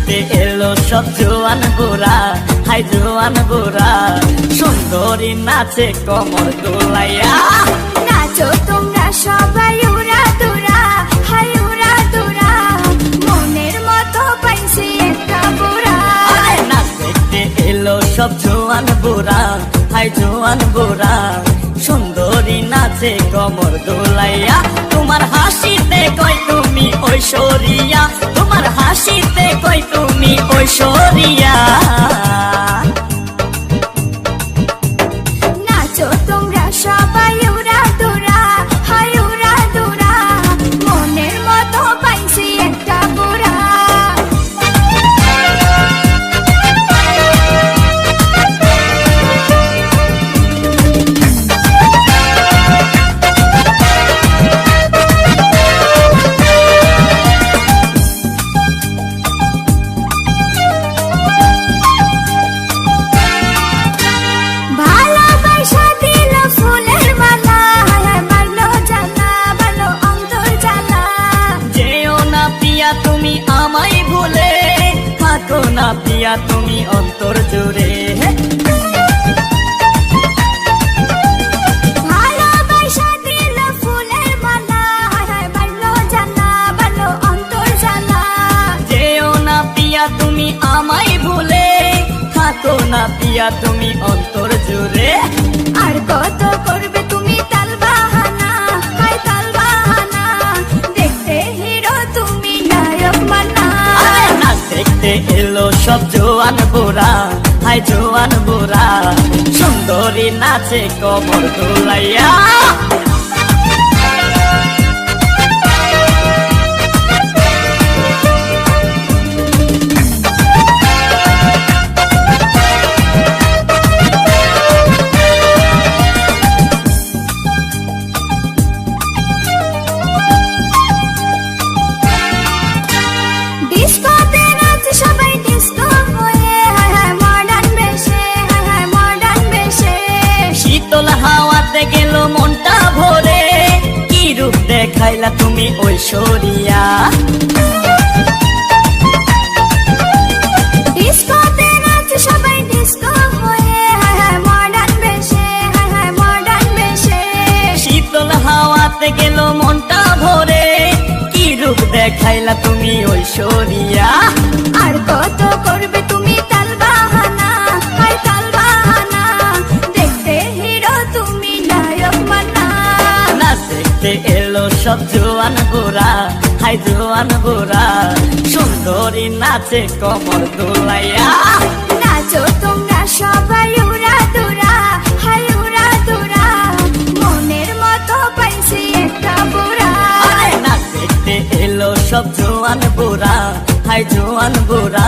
দেখতে এলো সব জোয়ান বুড়া, হাই জোয়ান বুড়া, সুন্দরী নাচে কমর দোলাইয়া। নাচো তোমরা সবাই উড়া দুরা, হাই উড়া দুরা, মনের মতো পাইছি একটা বুড়া। নাচ দেখতে এলো সব জোয়ান বুড়া, হাই জোয়ান বুড়া, সুন্দরী নাচে কমর দোলাইয়া। তোমার হাসিতে কই তুমি ঐশ্বরিয়া, তোমার হাসিতে কই তুমি ঐশ্বরিয়া। নাচো তোমরা সবাই উড়া দুরা, হাই উড়া দুরা, মনের মতো পাইছি একটা বুড়া। ভালোবাসা দিল ফুলের মালা, হায় মারলো জ্বালা, ভালো অন্তর জ্বালা। যেও না পিয়া তুমি আমায় ভুলে, থাকো না পিয়া তুমি অন্তর জুড়ে। ভালোবাসা দিল ফুলের মালা, হায় মারলো জ্বালা, ভালো অন্তর জ্বালা। যেও না পিয়া তুমি আমায় ভুলে, থাকো না পিয়া তুমি অন্তর জুড়ে। আর কত করবে তুমি তাল বাহানা, হায় তাল বাহানা, দেখতে হিরো তুমি নায়ক মানা। নাচ দেখতে এলো সব জোয়ান বুড়া, হাই জোয়ান বুড়া, সুন্দরী নাচে কমর দোলাইয়া। ডিস্কোতে নাচে সবাই ডিস্কো হয়ে, হায় হায় মডার্ন বেশে, হায় হায় মডার্ন বেশে। শীতল হাওয়াতে গেল মনটা ভরে, কি রূপ দেখাইলা তুমি ঐশ্বরিয়া। ডিস্কোতে নাচে সবাই ডিস্কো হয়ে, হায় হায় মডার্ন বেশে, হায় হায় মডার্ন বেশে। শীতল হাওয়াতে গেল মনটা ভরে, কি রূপ দেখাইলা তুমি ঐশ্বরিয়া। আর কত করবে তুমি তাল বাহানা, হায় তাল বাহানা, দেখতে হিরো তুমি নায়ক মানা। নাচ দেখতে এলো সব জোয়ান বুড়া, হাই জোয়ান বুড়া, সুন্দরী নাচে কমর দোলাইয়া। নাচো তোমরা সবাই উড়া দুরা, হাই উড়া দুরা, মনের মতো পাইছি একটা বুড়া। নাচ দেখতে এলো সব জোয়ান বুড়া, হাই জোয়ান বুড়া,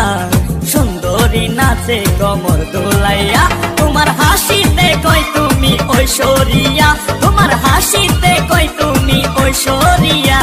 সুন্দরী নাচে কমর দোলাইয়া। তোমার হাসিতে কই তুমি ঐশ্বরিয়া, তোমার হাসিতে কই তুমি ঐশ্বরিয়া।